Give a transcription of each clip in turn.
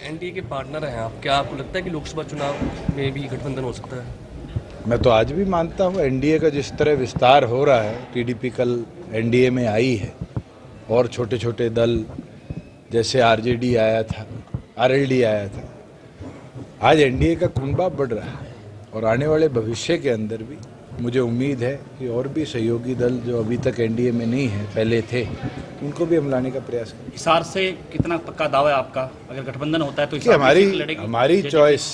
NDA के partner हैं आप, क्या आपको लगता है कि लोकसभा चुनाव में भी गठबंधन हो सकता है? मैं तो आज भी मानता हूँ एनडीए का जिस तरह विस्तार हो रहा है, टीडीपी कल एनडीए में आई है और छोटे छोटे दल जैसे आरजेडी आया था, आरएलडी आया था, आज एनडीए का कुनबा बढ़ रहा है और आने वाले भविष्य के अंदर भी मुझे उम्मीद है कि और भी सहयोगी दल जो अभी तक एनडीए में नहीं है, पहले थे, उनको भी हम लाने का प्रयास करें। हिसार से कितना पक्का दावा है आपका, अगर गठबंधन होता है तो कि हमारी चॉइस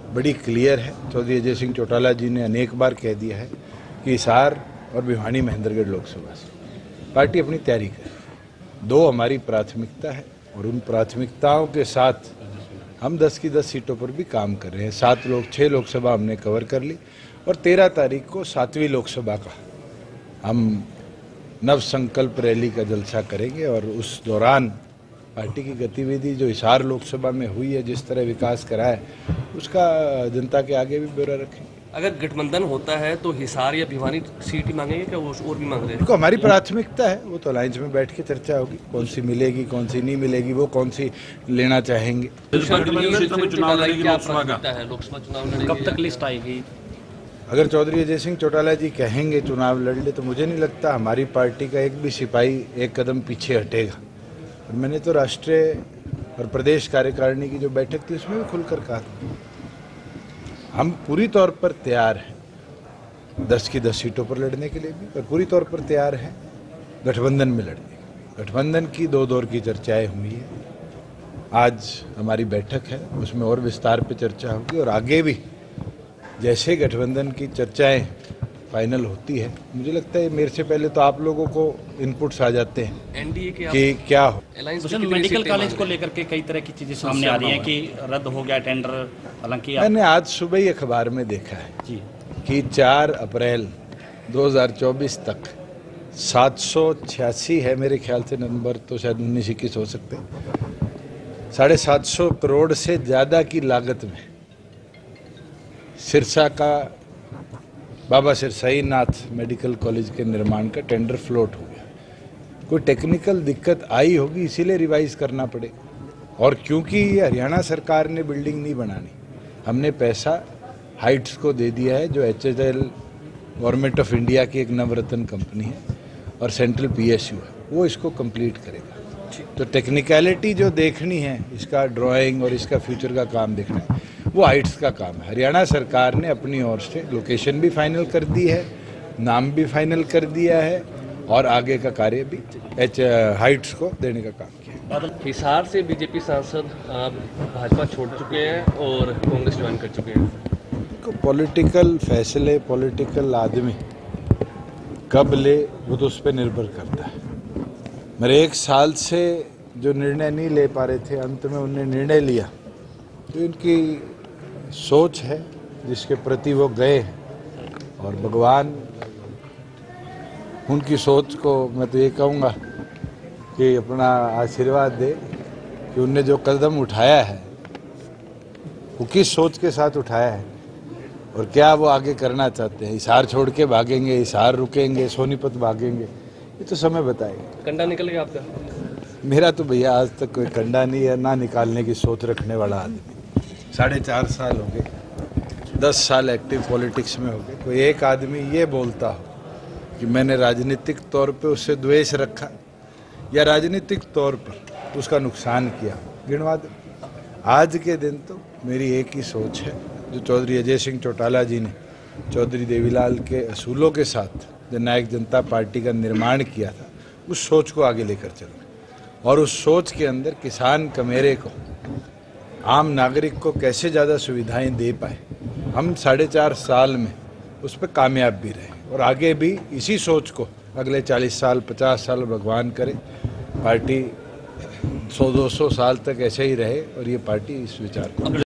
बड़ी क्लियर है। चौधरी अजय सिंह चौटाला जी ने अनेक बार कह दिया है कि हिसार और भिवानी महेंद्रगढ़ लोकसभा से पार्टी अपनी तैयारी करे। 2 हमारी प्राथमिकता है और उन प्राथमिकताओं के साथ हम 10 की 10 सीटों पर भी काम कर रहे हैं। 6 लोकसभा हमने कवर कर ली और 13 तारीख को 7वीं लोकसभा का हम नव संकल्प रैली का जलसा करेंगे और उस दौरान पार्टी की गतिविधि जो हिसार लोकसभा में हुई है, जिस तरह विकास करा है, उसका जनता के आगे भी ब्यौरा रखेंगे। अगर गठबंधन होता है तो हिसार या भिवानी सीट ही मांगेंगे, क्या वो और भी मांग रहे हैं? देखो, हमारी प्राथमिकता है, वो तो अलायंस में बैठ के चर्चा होगी, कौन सी मिलेगी कौन सी नहीं मिलेगी, वो कौन सी लेना चाहेंगे। लोकसभा चुनाव कब तक लिस्ट आएगी? अगर चौधरी अजय सिंह चौटाला जी कहेंगे चुनाव लड़ ले, तो मुझे नहीं लगता हमारी पार्टी का एक भी सिपाही एक कदम पीछे हटेगा। और मैंने तो राष्ट्रीय और प्रदेश कार्यकारिणी की जो बैठक थी उसमें भी खुलकर कहा था, हम पूरी तौर पर तैयार हैं 10 की 10 सीटों पर लड़ने के लिए भी, और पूरी तौर पर तैयार हैं गठबंधन में लड़ने के लिए। गठबंधन की 2 दौर की चर्चाएं हुई है, आज हमारी बैठक है, उसमें और विस्तार पे चर्चा होगी और आगे भी जैसे गठबंधन की चर्चाएं फाइनल होती है, मुझे लगता है मेरे से पहले तो आप लोगों को इनपुट्स आ जाते हैं एनडीए के कि क्या हो। मेडिकल कॉलेज को लेकर के कई तरह की चीजें सामने आ रही हैं कि रद्द हो गया टेंडर, हालांकि मैंने आज सुबह ही अखबार में देखा है जी कि 4 अप्रैल 2024 तक 786 है मेरे ख्याल से, नंबर तो शायद 19-21 हो सकते हैं, 750 करोड़ से ज़्यादा की लागत में सिरसा का बाबा सिरसाई नाथ मेडिकल कॉलेज के निर्माण का टेंडर फ्लोट हो गया। कोई टेक्निकल दिक्कत आई होगी, इसीलिए रिवाइज करना पड़ेगा। और क्योंकि ये हरियाणा सरकार ने बिल्डिंग नहीं बनानी, हमने पैसा हाइट्स को दे दिया है, जो HHL गवर्नमेंट ऑफ इंडिया की एक नवरत्न कंपनी है और सेंट्रल PSU है, वो इसको कंप्लीट करेगा। तो टेक्निकलिटी जो देखनी है, इसका ड्राइंग और इसका फ्यूचर का काम देखना है, वो हाइट्स का काम है। हरियाणा सरकार ने अपनी ओर से लोकेशन भी फाइनल कर दी है, नाम भी फाइनल कर दिया है और आगे का कार्य भी हाइट्स को देने का काम किया। हिसार से बीजेपी सांसद भाजपा छोड़ चुके हैं और कांग्रेस ज्वाइन कर चुके हैं। तो पॉलिटिकल फैसले पॉलिटिकल आदमी कब ले, वो तो उस पर निर्भर करता है। मेरे 1 साल से जो निर्णय नहीं ले पा रहे थे, अंत में उन्हें निर्णय लिया, तो इनकी सोच है जिसके प्रति वो गए हैं और भगवान उनकी सोच को, मैं तो ये कहूँगा कि अपना आशीर्वाद दे कि उनने जो कदम उठाया है वो किस सोच के साथ उठाया है और क्या वो आगे करना चाहते हैं। हिसार छोड़ के भागेंगे, हिसार रुकेंगे, सोनीपत भागेंगे, ये तो समय बताएगा। कंडा निकल गया आपका? मेरा तो भैया आज तक कोई कंडा नहीं है, ना निकालने की सोच रखने वाला आदमी। 4.5 साल हो गए, 10 साल एक्टिव पॉलिटिक्स में हो गए, कोई एक आदमी ये बोलता हो कि मैंने राजनीतिक तौर पे उससे द्वेष रखा या राजनीतिक तौर पर उसका नुकसान किया, गिनवा दो। आज के दिन तो मेरी एक ही सोच है, जो चौधरी अजय सिंह चौटाला जी ने चौधरी देवीलाल के असूलों के साथ जननायक जनता पार्टी का निर्माण किया था, उस सोच को आगे लेकर चलना और उस सोच के अंदर किसान कमेरे को, आम नागरिक को कैसे ज़्यादा सुविधाएं दे पाए, हम 4.5 साल में उस पर कामयाब भी रहे और आगे भी इसी सोच को अगले 40 साल 50 साल भगवान करे पार्टी 100-200 साल तक ऐसे ही रहे और ये पार्टी इस विचार को